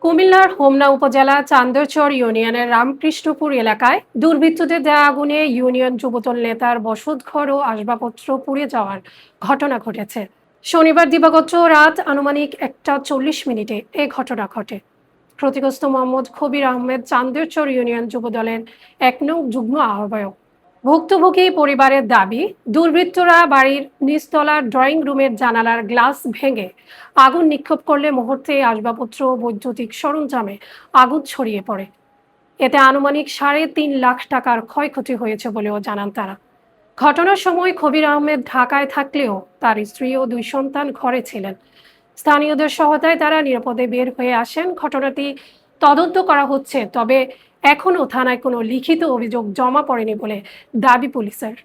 কুমিল্লার হোমনা উপজেলা চান্দরচর ইউনিয়নের রামকৃষ্ণপুর এলাকায় দুর্বৃত্তদের দেয়া আগুনে ইউনিয়ন যুবদল নেতার বসতঘর ও আসবাবপত্র পুড়ে যাওয়ার ঘটনা ঘটেছে। শনিবার দিবাগত রাত আনুমানিক 1টা 40 মিনিটে এ ঘটনা ঘটে। ক্ষতিগ্রস্ত মোহাম্মদ কবির আহমেদ চান্দরচর ইউনিয়ন যুবদলের 1 নং যুগ্ম আহ্বায়ক। ভুক্তভোগী পরিবারের দাবি, দুর্বৃত্তরা বাড়ির নিচতলার ড্রয়িং রুমের জানালার গ্লাস ভেঙে আগুন নিক্ষেপ করলে মুহূর্তে আসবাবপত্র ও বৈদ্যুতিক সরঞ্জামে আগুন ছড়িয়ে পড়ে। এতে আনুমানিক 3.5 লাখ টাকার ক্ষয়ক্ষতি হয়েছে বলেও জানান তারা। ঘটনার সময় কবির আহমেদ ঢাকায় থাকলেও তার স্ত্রী ও 2 সন্তান ঘরে ছিলেন। স্থানীয়দের সহায়তায় তারা নিরাপদে বের হয়ে আসেন। ঘটনাটি তদন্ত করা হচ্ছে, তবে এখনো থানায় কোনো লিখিত অভিযোগ জমা পড়েনি বলে দাবি পুলিশের।